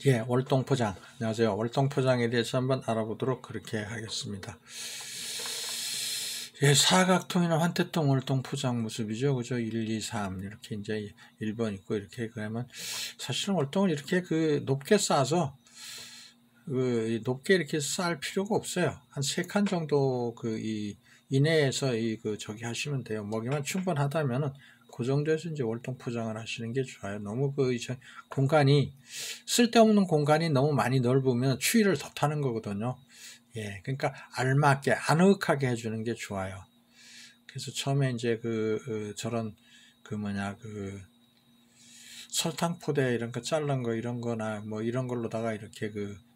예, 월동포장. 안녕하세요. 월동포장에 대해서 한번 알아보도록 그렇게 하겠습니다. 예, 사각통이나 환태통 월동포장 모습이죠. 그죠? 1, 2, 3. 이렇게 이제 1번 있고, 이렇게 그러면 사실은 월동을 이렇게 높게 쌓아서 높게 이렇게 쌓을 필요가 없어요. 한 3칸 정도 이내에서 저기 하시면 돼요. 먹이만 충분하다면은 그 정도에서 이제 월동 포장을 하시는 게 좋아요. 너무 공간이 쓸데없는 공간이 너무 많이 넓으면 추위를 더 타는 거거든요. 예, 그러니까 알맞게 아늑하게 해주는 게 좋아요. 그래서 처음에 이제 저런 설탕포대 이런 거 자른 거 이런 거나 뭐 이런 걸로다가 이렇게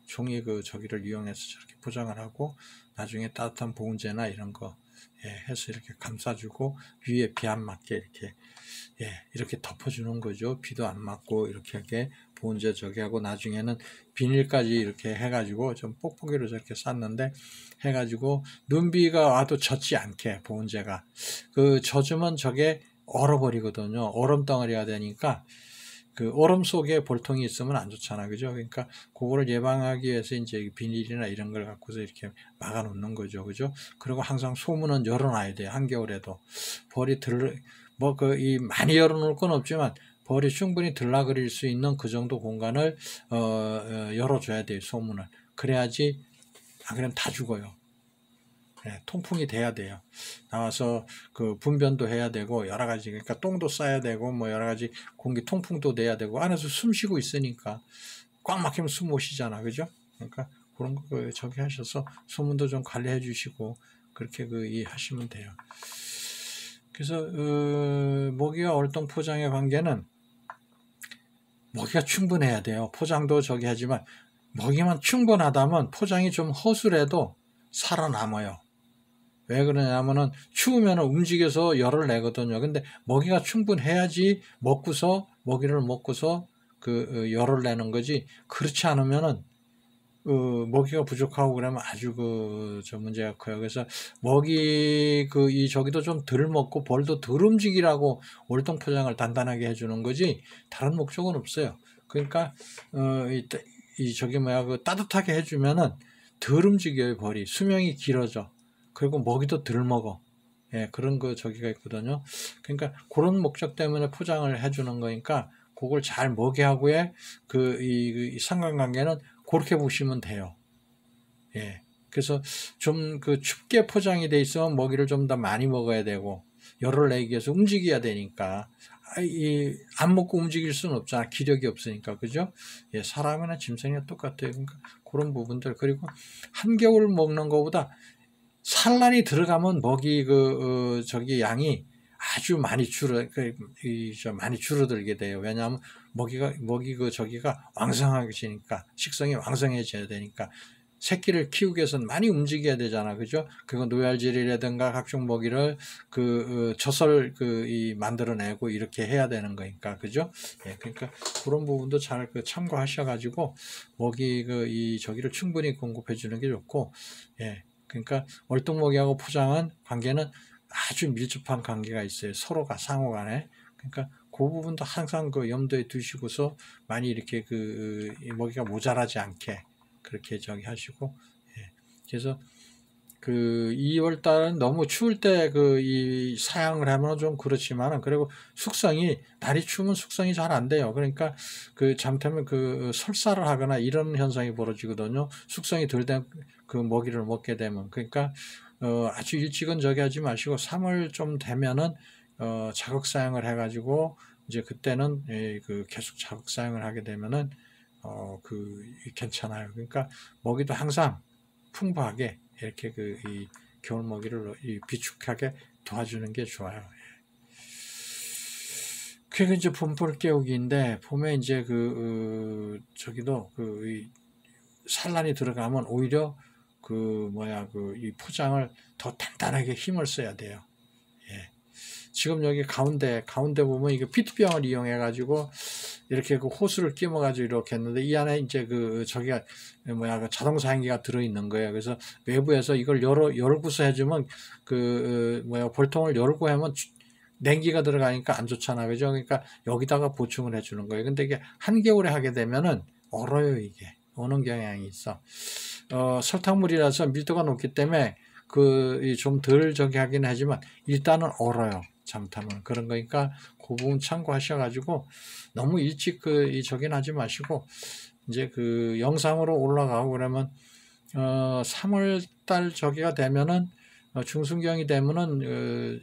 종이 저기를 이용해서 저렇게 포장을 하고 나중에 따뜻한 보온재나 이런 거 해서 이렇게 감싸주고 위에 비 안 맞게 이렇게 덮어주는 거죠. 비도 안 맞고 이렇게 보온재 저기 하고 나중에는 비닐까지 이렇게 해가지고 좀 뽁뽁이로 저렇게 쌌는데 해가지고 눈비가 와도 젖지 않게 보온재가 젖으면 저게 얼어버리거든요. 얼음 덩어리가 되니까 얼음 속에 볼통이 있으면 안 좋잖아. 그죠? 그러니까 그거를 예방하기 위해서 이제 비닐이나 이런 걸 갖고서 이렇게 막아 놓는 거죠. 그죠? 그리고 항상 소문은 열어놔야 돼요. 한겨울에도. 벌이 많이 열어놓을 건 없지만 벌이 충분히 들락거릴 수 있는 그 정도 공간을 열어줘야 돼요. 소문을. 그래야지 안 그러면 다 죽어요. 네, 통풍이 돼야 돼요. 나와서 분변도 해야 되고 여러 가지 그러니까 똥도 싸야 되고 뭐 여러 가지 공기 통풍도 돼야 되고 안에서 숨 쉬고 있으니까 꽉 막히면 숨 못 쉬잖아. 그죠? 그러니까 그런 거 저기 하셔서 소문도 좀 관리해 주시고 그렇게 하시면 돼요. 그래서 모기와 월동 포장의 관계는 먹이가 충분해야 돼요. 포장도 저기 하지만 먹이만 충분하다면 포장이 좀 허술해도 살아남아요. 왜 그러냐면은 추우면 움직여서 열을 내거든요. 근데 먹이가 충분해야지 먹이를 먹고서 열을 내는 거지. 그렇지 않으면은 먹이가 부족하고 그러면 아주 저 문제가 커요. 그래서 먹이 저기도 좀 덜 먹고 벌도 덜 움직이라고 월동 포장을 단단하게 해주는 거지 다른 목적은 없어요. 그러니까 따뜻하게 해주면은 덜 움직여요. 벌이 수명이 길어져. 그리고 먹이도 덜 먹어. 예, 그런 저기가 있거든요. 그러니까 그런 목적 때문에 포장을 해주는 거니까 그걸 잘 먹이하고의 이 상관관계는 그렇게 보시면 돼요. 예. 그래서 좀 춥게 포장이 돼 있으면 먹이를 좀 더 많이 먹어야 되고 열을 내기 위해서 움직여야 되니까 안 먹고 움직일 수는 없잖아. 기력이 없으니까. 그죠? 예, 사람이나 짐승이나 똑같아요. 그러니까 그런 부분들 그리고 한겨울 먹는 것보다 산란이 들어가면 먹이 저기 양이 아주 많이 많이 줄어들게 돼요. 왜냐하면 먹이 저기가 왕성해지니까 식성이 왕성해져야 되니까 새끼를 키우기 위해서는 많이 움직여야 되잖아. 그죠? 그거 노얄질이라든가 각종 먹이를 젖을 만들어내고 이렇게 해야 되는 거니까. 그죠? 예, 그러니까 그런 부분도 잘 참고하셔가지고 먹이 저기를 충분히 공급해 주는 게 좋고, 예. 그러니까 월동먹이하고 포장은 관계는 아주 밀접한 관계가 있어요. 서로가 상호 간에. 그러니까 그 부분도 항상 염두에 두시고서 많이 이렇게 먹이가 모자라지 않게 그렇게 저기 하시고, 예. 그래서 2월 달은 너무 추울 때 이 사양을 하면 좀 그렇지만은 그리고 날이 추우면 숙성이 잘 안 돼요. 그러니까 잘못하면 설사를 하거나 이런 현상이 벌어지거든요. 숙성이 덜 된 먹이를 먹게 되면. 그러니까 아주 일찍은 저기 하지 마시고 3월 좀 되면은 자극 사양을 해가지고 이제 그때는 계속 자극 사양을 하게 되면은 괜찮아요. 그러니까 먹이도 항상 풍부하게 이렇게 이 겨울 먹이를 비축하게 도와주는 게 좋아요. 그게 이제 봄벌 깨우기인데 봄에 이제 저기도 산란이 들어가면 오히려 이 포장을 더 단단하게 힘을 써야 돼요. 예. 지금 여기 가운데 보면 이거 피트병을 이용해 가지고 이렇게 호스를 끼워가지고 이렇게 했는데 이 안에 이제 저기가 자동사행기가 들어있는 거예요. 그래서 외부에서 이걸 열고서 해주면 볼통을 열고 하면 냉기가 들어가니까 안 좋잖아. 그죠? 그러니까 여기다가 보충을 해주는 거예요. 근데 이게 한겨울에 하게 되면은 얼어요. 이게 어는 경향이 있어. 설탕물이라서 밀도가 높기 때문에 좀 덜 저기 하긴 하지만 일단은 얼어요. 잘못하면 그런 거니까 그 부분 참고하셔가지고 너무 일찍 저긴 하지 마시고 이제 영상으로 올라가고 그러면 3월달 저기가 되면은 중순경이 되면은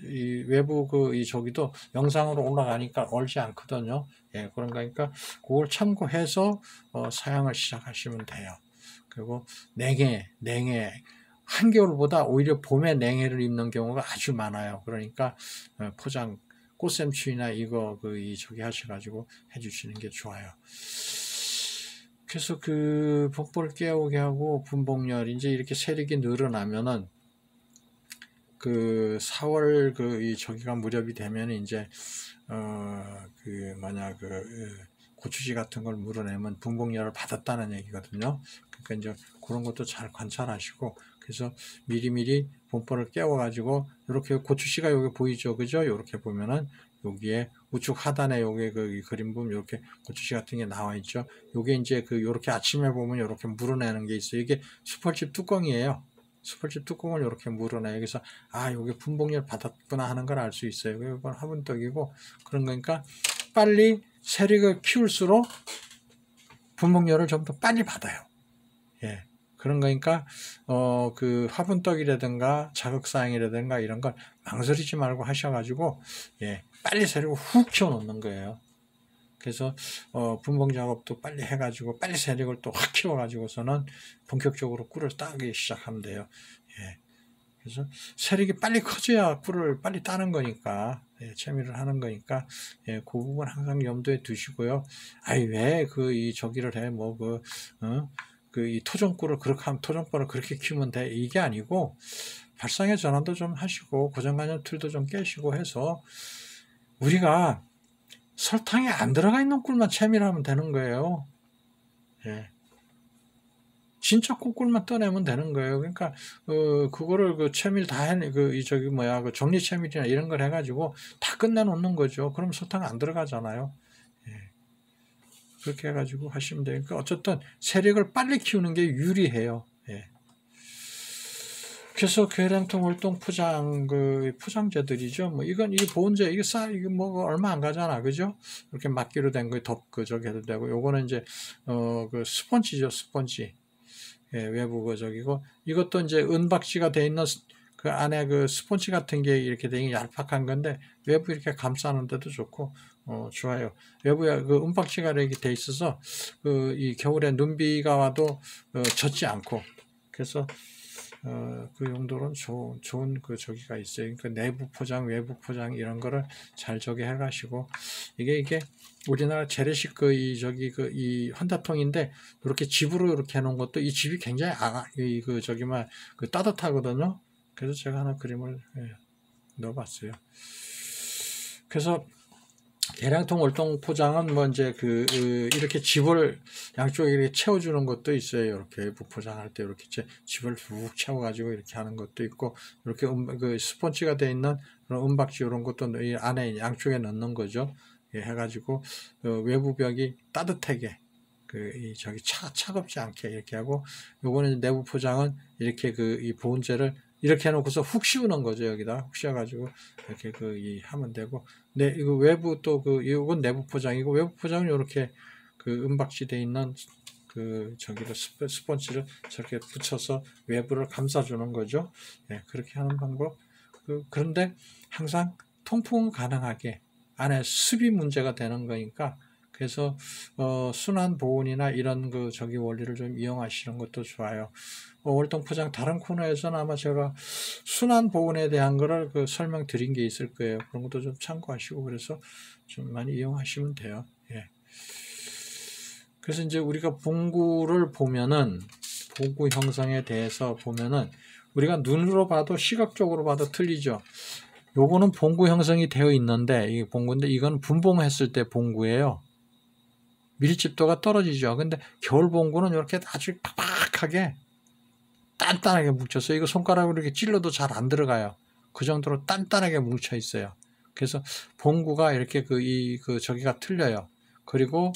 이 외부 이 저기도 영상으로 올라가니까 얼지 않거든요. 예, 그런 거니까 그걸 참고해서 사용을 시작하시면 돼요. 그리고 냉해 한겨울보다 오히려 봄에 냉해를 입는 경우가 아주 많아요. 그러니까 포장 꽃샘추위나 이거 저기 하셔가지고 해주시는 게 좋아요. 그래서 복부를 깨우게 하고 분복열 이제 이렇게 세력이 늘어나면은 4월 이 저기가 무렵이 되면 이제 고추지 같은 걸 물어내면 분복열을 받았다는 얘기거든요. 그러니까 이제 그런 것도 잘 관찰하시고 그래서 미리미리 분포를 깨워가지고 이렇게 고추씨가 여기 보이죠, 그죠? 이렇게 보면은 여기에 우측 하단에 여기 이 그림 보면 이렇게 고추씨 같은 게 나와 있죠. 요게 이제 요렇게 아침에 보면 이렇게 물어내는 게 있어요. 이게 수펄집 뚜껑이에요. 수펄집 뚜껑을 이렇게 물어내요. 그래서 여기 분복열 받았구나 하는 걸 알 수 있어요. 이건 화분떡이고 그런 거니까 빨리 세력을 키울수록 분복열을 좀 더 빨리 받아요. 예. 그런 거니까 화분떡이라든가 자극사항이라든가 이런 걸 망설이지 말고 하셔가지고 예, 빨리 세력을 훅 키워놓는 거예요. 그래서 분봉 작업도 빨리 해가지고 빨리 세력을 또 확 키워가지고서는 본격적으로 꿀을 따기 시작하면 돼요. 예. 그래서 세력이 빨리 커져야 꿀을 빨리 따는 거니까 채미를 하는 거니까 그 부분 항상 염두에 두시고요. 왜 이 저기를 해 이 토종꿀을 그렇게 하면 토종꿀을 그렇게 키우면 돼 이게 아니고 발상의 전환도 좀 하시고 고정관념 틀도 좀 깨시고 해서 우리가 설탕이 안 들어가 있는 꿀만 채미를 하면 되는 거예요. 예. 진짜 꿀꿀만 떠내면 되는 거예요. 그러니까 그거를 채밀 다 해 정리 채밀이나 이런 걸 해가지고 다 끝내놓는 거죠. 그럼 설탕 안 들어가잖아요. 예. 그렇게 해가지고 하시면 돼요. 그러니까 어쨌든 세력을 빨리 키우는 게 유리해요. 예. 그래서 괴량통 월동 포장 포장재들이죠. 이건 이 보온재 이게 얼마 안 가잖아, 그죠? 이렇게 막기로 된 거에 저기 해도 되고, 요거는 이제 스펀지죠, 스펀지. 예, 외부 저기고 이것도 이제 은박지가 돼 있는 안에 스펀지 같은 게 이렇게 되게 얄팍한 건데 외부 이렇게 감싸는데도 좋고 좋아요. 외부에 은박지가 이렇게 돼 있어서 이 겨울에 눈비가 와도 젖지 않고 그래서 그 용도로는 좋은 저기가 있어요. 그러니까 내부 포장, 외부 포장 이런 거를 잘 저기 해가시고 이게 우리나라 재래식 이 헌다통인데 이렇게 집으로 이렇게 해놓은 것도 이 집이 굉장히 따뜻하거든요. 그래서 제가 하나 그림을 넣어봤어요. 그래서 계량통 월동 포장은 이제 이렇게 집을 양쪽에 이렇게 채워주는 것도 있어요. 이렇게 부포장할 때 이렇게 집을 쭉 채워가지고 이렇게 하는 것도 있고, 이렇게 스펀지가 되어 있는 그런 은박지 이런 것도 이 안에 양쪽에 넣는 거죠. 해가지고 외부 벽이 따뜻하게 차갑지 않게 이렇게 하고, 요거는 내부 포장은 이렇게 이 보온재를 이렇게 해놓고서 훅 씌우는 거죠. 여기다 훅 씌워가지고 이렇게 하면 되고, 네, 이거 외부 또 이건 내부 포장이고, 외부 포장은 이렇게 은박지 돼 있는 저기를 스펀지를 저렇게 붙여서 외부를 감싸주는 거죠. 네, 그렇게 하는 방법. 그런데 항상 통풍은 가능하게 안에 습이 문제가 되는 거니까. 그래서 순환 보온이나 이런 원리를 좀 이용하시는 것도 좋아요. 월동 포장 다른 코너에서는 아마 제가 순환 보온에 대한 거를 설명드린 게 있을 거예요. 그런 것도 좀 참고하시고 그래서 좀 많이 이용하시면 돼요. 예. 그래서 이제 우리가 봉구를 보면은 봉구 형성에 대해서 보면은 우리가 눈으로 봐도 시각적으로 봐도 틀리죠. 요거는 봉구 형성이 되어 있는데 이게 봉구인데 이건 분봉했을 때 봉구예요. 밀집도가 떨어지죠. 근데 겨울 봉구는 이렇게 아주 팍팍하게 단단하게 뭉쳐서 이거 손가락으로 이렇게 찔러도 잘 안 들어가요. 그 정도로 단단하게 뭉쳐 있어요. 그래서 봉구가 이렇게 저기가 틀려요. 그리고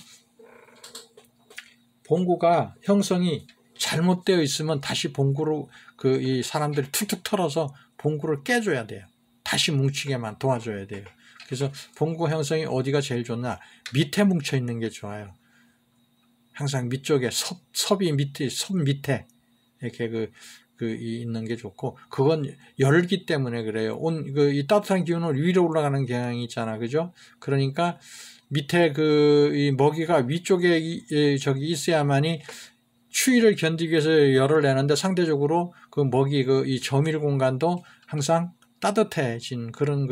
봉구가 형성이 잘못되어 있으면 다시 봉구로 이 사람들이 툭툭 털어서 봉구를 깨줘야 돼요. 다시 뭉치게만 도와줘야 돼요. 그래서 봉구 형성이 어디가 제일 좋나? 밑에 뭉쳐 있는 게 좋아요. 항상 밑쪽에 섭이 밑에, 섭 밑에 이렇게 있는 게 좋고, 그건 열기 때문에 그래요. 이 따뜻한 기운은 위로 올라가는 경향이 있잖아. 그죠? 그러니까 밑에 이 먹이가 위쪽에 있어야만이 추위를 견디기 위해서 열을 내는데, 상대적으로 그 먹이 이 저밀 공간도 항상 따뜻해진 그런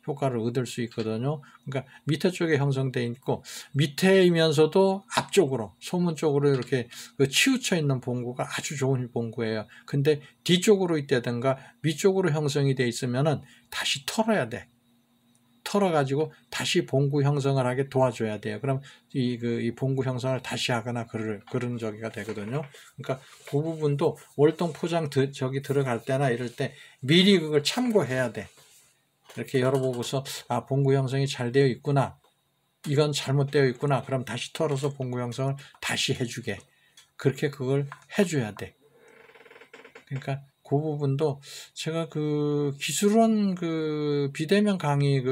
효과를 얻을 수 있거든요. 그러니까 밑에 쪽에 형성되어 있고, 밑에이면서도 앞쪽으로, 소문 쪽으로 이렇게 치우쳐 있는 봉구가 아주 좋은 봉구예요. 근데 뒤쪽으로 있다든가 위쪽으로 형성이 되어 있으면은 다시 털어야 돼. 털어가지고 다시 봉구 형성을 하게 도와줘야 돼요. 그럼 이 봉구 형성을 다시 하거나 그런 저기가 되거든요. 그러니까 그 부분도 월동 포장 저기 들어갈 때나 이럴 때 미리 그걸 참고해야 돼. 이렇게 열어보고서 아, 봉구 형성이 잘 되어 있구나. 이건 잘못되어 있구나. 그럼 다시 털어서 봉구 형성을 다시 해주게. 그렇게 그걸 해줘야 돼. 그러니까 그 부분도 제가 기술원 비대면 강의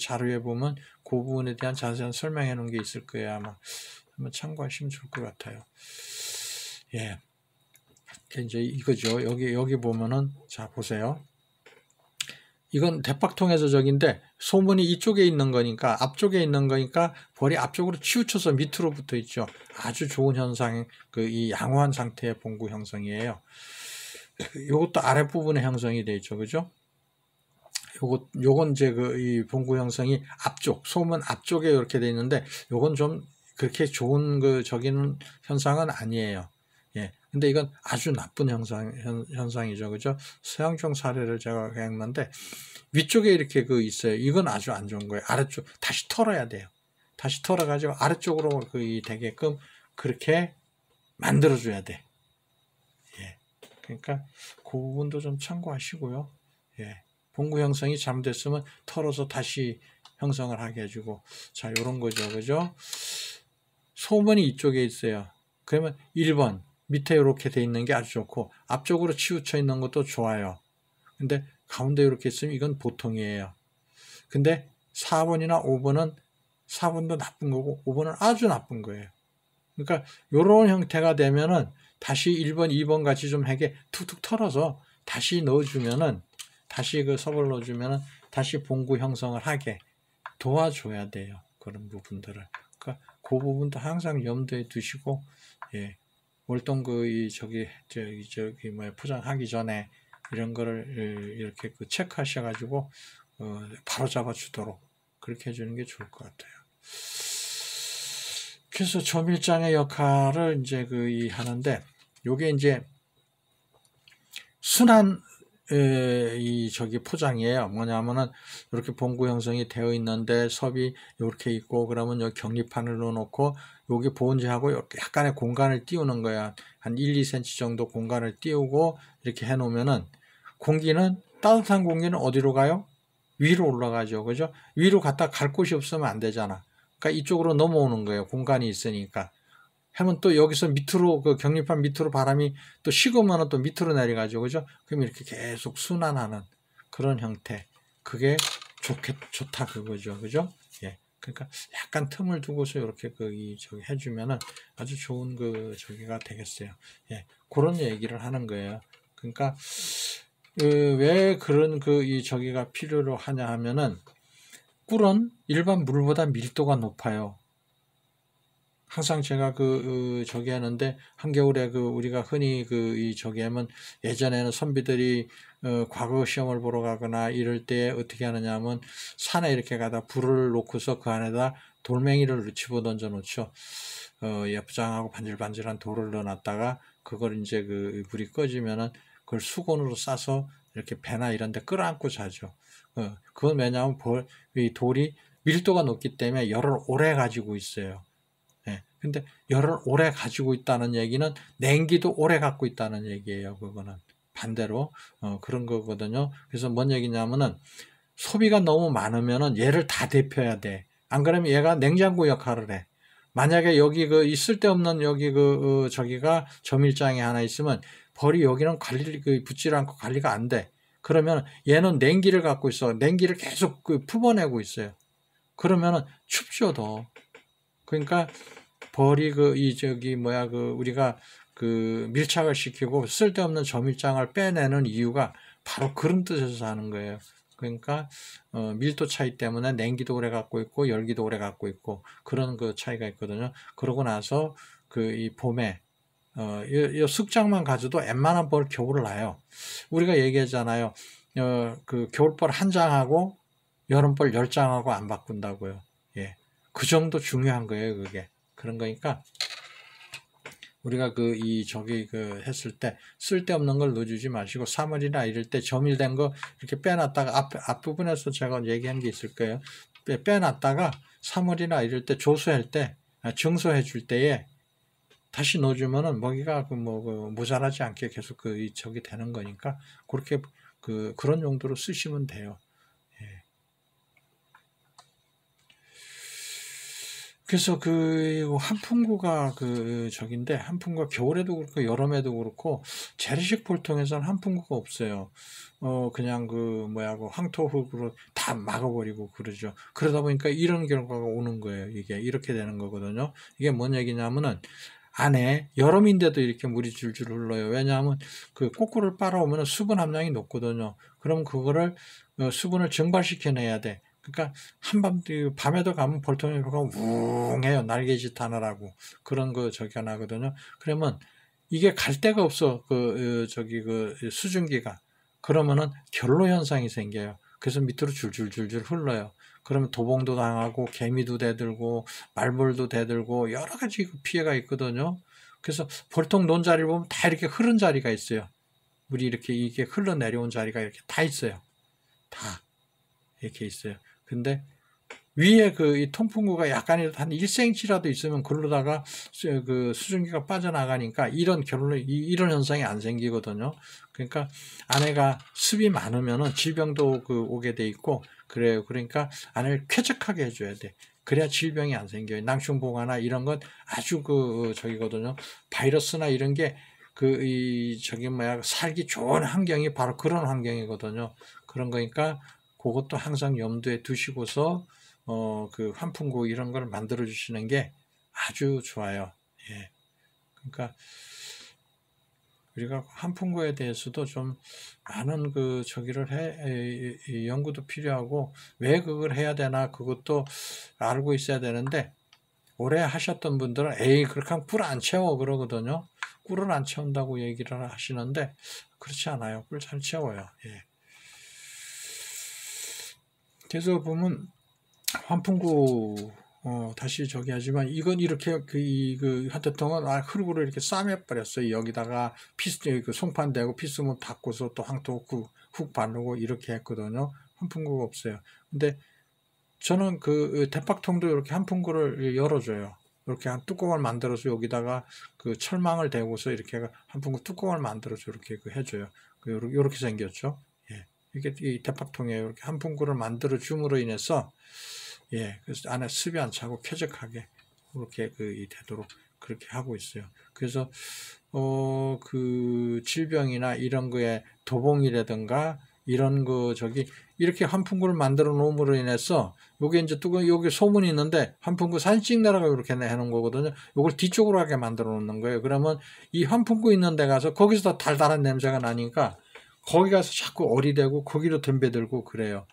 자료에 보면 그 부분에 대한 자세한 설명해 놓은 게 있을 거예요. 아마 한번 참고하시면 좋을 것 같아요. 예. 이제 이거죠. 여기 보면은, 자, 보세요. 이건 대박통에서 저긴데, 소문이 이쪽에 있는 거니까, 앞쪽에 있는 거니까, 볼이 앞쪽으로 치우쳐서 밑으로 붙어 있죠. 아주 좋은 현상, 이 양호한 상태의 봉구 형성이에요. 요것도 아랫부분에 형성이 되어 있죠. 그죠? 요건 이제 이 봉구 형성이 앞쪽, 소문 앞쪽에 이렇게 되어 있는데, 요건 좀 그렇게 좋은 저기는 현상은 아니에요. 예. 근데 이건 아주 나쁜 현상이죠. 그죠? 서양총 사례를 제가 했는데, 위쪽에 이렇게 있어요. 이건 아주 안 좋은 거예요. 아래쪽, 다시 털어야 돼요. 다시 털어가지고 아래쪽으로 되게끔 그렇게 만들어줘야 돼. 그러니까 그 부분도 좀 참고하시고요. 예. 봉구 형성이 잘못됐으면 털어서 다시 형성을 하게 해주고, 자, 요런 거죠. 그죠? 소문이 이쪽에 있어요. 그러면 1번 밑에 이렇게 돼 있는 게 아주 좋고, 앞쪽으로 치우쳐 있는 것도 좋아요. 근데 가운데 이렇게 있으면 이건 보통이에요. 근데 4번이나 5번은, 4번도 나쁜 거고 5번은 아주 나쁜 거예요. 그러니까 요런 형태가 되면은 다시 1번, 2번 같이 좀 하게 툭툭 털어서 다시 넣어주면은, 다시 섭을 넣어주면은 다시 봉구 형성을 하게 도와줘야 돼요. 그런 부분들을. 그러니까 그 부분도 항상 염두에 두시고, 예. 월동 포장하기 전에 이런 거를 이렇게 체크하셔가지고, 바로 잡아주도록 그렇게 해주는 게 좋을 것 같아요. 그래서 조밀장의 역할을 이제 하는데, 요게 이제 순환 포장이에요. 뭐냐면은 이렇게 봉구 형성이 되어 있는데 섭이 이렇게 있고, 그러면 여기 격리판을 넣어놓고 여기 보온재하고 약간의 공간을 띄우는 거야. 한 1, 2cm 정도 공간을 띄우고 이렇게 해놓으면은, 공기는, 따뜻한 공기는 어디로 가요? 위로 올라가죠. 그죠? 위로 갔다 갈 곳이 없으면 안 되잖아. 그러니까 이쪽으로 넘어오는 거예요. 공간이 있으니까. 하면 또 여기서 밑으로, 격리판 밑으로 바람이 또 식으면 또 밑으로 내려가죠. 그죠? 그럼 이렇게 계속 순환하는 그런 형태. 그게 좋다 그거죠. 그죠? 예. 그러니까 약간 틈을 두고서 이렇게 해주면은 아주 좋은 저기가 되겠어요. 예. 그런 얘기를 하는 거예요. 그러니까, 왜 그런 저기가 필요로 하냐 하면은, 꿀은 일반 물보다 밀도가 높아요. 항상 제가 저기 하는데, 한겨울에 우리가 흔히 저기 하면, 예전에는 선비들이 과거 시험을 보러 가거나 이럴 때 어떻게 하느냐 하면, 산에 이렇게 가다 불을 놓고서 그 안에다 돌멩이를 집어 던져 놓죠. 예쁘장하고 반질반질한 돌을 넣어놨다가, 그걸 이제 불이 꺼지면은 그걸 수건으로 싸서 이렇게 배나 이런 데 끌어안고 자죠. 그건 왜냐하면 이 돌이 밀도가 높기 때문에 열을 오래 가지고 있어요. 예. 근데 열을 오래 가지고 있다는 얘기는 냉기도 오래 갖고 있다는 얘기예요. 그거는 반대로 그런 거거든요. 그래서 뭔 얘기냐면은, 소비가 너무 많으면은 얘를 다 데펴야 돼. 안 그러면 얘가 냉장고 역할을 해. 만약에 여기 그 쓸데없는 여기 저기가 점일장이 하나 있으면 벌이 여기는 붙지 않고 관리가 안 돼. 그러면 얘는 냉기를 갖고 있어. 냉기를 계속 품어내고 있어요. 그러면은 춥죠, 더. 그러니까 벌이 우리가 밀착을 시키고 쓸데없는 점일장을 빼내는 이유가 바로 그런 뜻에서 하는 거예요. 그러니까 밀도 차이 때문에 냉기도 오래 갖고 있고 열기도 오래 갖고 있고 그런 차이가 있거든요. 그러고 나서 이 봄에 이 숙장만 가져도 웬만한 벌 겨울을 나요. 우리가 얘기하잖아요. 겨울벌 한 장하고 여름벌 10장하고 안 바꾼다고요. 예. 그 정도 중요한 거예요, 그게. 그런 거니까 우리가 했을 때 쓸데없는 걸 넣어주지 마시고 3월이나 이럴 때 점일된 거 이렇게 빼놨다가 앞부분에서 제가 얘기한 게 있을 거예요. 빼놨다가 3월이나 이럴 때 조수할 때, 증소해 줄 때에 다시 넣어주면은 먹이가 모자라지 않게 계속 저기 되는 거니까 그렇게 그런 용도로 쓰시면 돼요. 예. 그래서 한풍구가 저긴데 한풍구가 겨울에도 그렇고 여름에도 그렇고 재래식 볼통에서는 한풍구가 없어요. 그냥 황토흙으로 다 막아버리고 그러죠. 그러다 보니까 이런 결과가 오는 거예요. 이게 이렇게 되는 거거든요. 이게 뭔 얘기냐면은 안에 여름인데도 이렇게 물이 줄줄 흘러요. 왜냐하면 꼬꾸를 빨아오면 수분 함량이 높거든요. 그럼 그거를 수분을 증발시켜내야 돼. 그러니까 밤에도 가면 볼통이 웅해요. 날개짓 하느라고 그런 저기가 나거든요. 그러면 이게 갈 데가 없어. 수증기가. 그러면은 결로 현상이 생겨요. 그래서 밑으로 줄줄줄줄 흘러요. 그러면 도봉도 당하고 개미도 대들고 말벌도 대들고 여러 가지 피해가 있거든요. 그래서 볼통 놓은 자리를 보면 다 이렇게 흐른 자리가 있어요. 물이 이게 흘러내려온 자리가 이렇게 다 있어요. 다 이렇게 있어요. 근데 위에 이 통풍구가 약간이라도 한 1cm라도 있으면 그러다가 수증기가 빠져나가니까 이런 현상이 안 생기거든요. 그러니까 안에가 습이 많으면은 질병도 오게 돼 있고 그래요. 그러니까 안을 쾌적하게 해줘야 돼. 그래야 질병이 안 생겨요. 낭충봉화나 이런 건 아주 저기거든요. 바이러스나 이런 게 살기 좋은 환경이 바로 그런 환경이거든요. 그런 거니까 그것도 항상 염두에 두시고서 환풍구 이런 걸 만들어 주시는 게 아주 좋아요. 예. 그러니까 우리가 환풍구에 대해서도 좀 많은 연구도 필요하고 왜 그걸 해야 되나 그것도 알고 있어야 되는데 오래 하셨던 분들은 그렇게 하면 꿀 안 채워 그러거든요. 꿀을 안 채운다고 얘기를 하시는데 그렇지 않아요. 꿀 잘 채워요. 예. 그래서 보면 환풍구 다시 저기 하지만 이건 이렇게 한때 동안 흙으로 이렇게 싸매버렸어요. 여기다가 송판 대고 피스문 닦고서 또 황토 흙 바르고 이렇게 했거든요. 환풍구가 없어요. 근데 저는 대박통도 이렇게 환풍구를 열어줘요. 이렇게 한 뚜껑을 만들어서 여기다가 철망을 대고서 이렇게 환풍구 뚜껑을 만들어서 이렇게 해줘요. 이렇게 생겼죠. 예. 이게 이 대박통이에요. 이렇게 환풍구를 만들어 줌으로 인해서 그래서 안에 습이 안 차고 쾌적하게 그렇게 되도록 그렇게 하고 있어요. 그래서 질병이나 이런 거에 도봉이라든가 이런 이렇게 환풍구를 만들어 놓음으로 인해서 요게 이제 여기 소문이 있는데 환풍구 사진 찍느라고 이렇게 해놓은 거거든요. 요걸 뒤쪽으로 하게 만들어 놓는 거예요. 그러면 이 환풍구 있는 데 가서 거기서 달달한 냄새가 나니까 거기 가서 자꾸 어리대고 거기로 덤벼들고 그래요.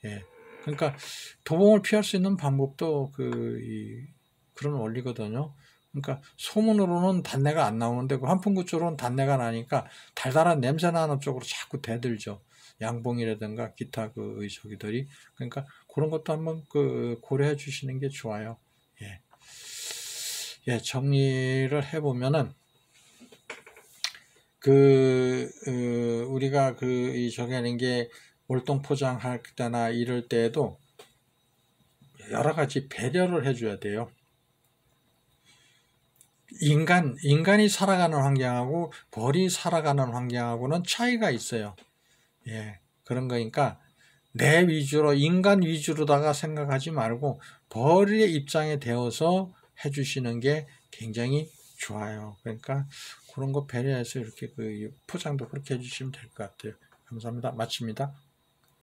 예. 그러니까 도봉을 피할 수 있는 방법도 그런 원리거든요. 그러니까 소문으로는 단내가 안 나오는데 환풍구 쪽으로는 단내가 나니까 달달한 냄새 나는 쪽으로 자꾸 대들죠. 양봉이라든가 기타 저기들이. 그러니까 그런 것도 한번 고려해 주시는 게 좋아요. 예. 예, 정리를 해보면은 우리가 저기 하는 게 월동 포장할 때나 이럴 때에도 여러 가지 배려를 해줘야 돼요. 인간이 살아가는 환경하고 벌이 살아가는 환경하고는 차이가 있어요. 예, 그런 거니까 인간 위주로다가 생각하지 말고 벌의 입장에 대어서 해주시는 게 굉장히 좋아요. 그러니까 그런 거 배려해서 이렇게 그 포장도 그렇게 해주시면 될 것 같아요. 감사합니다. 마칩니다.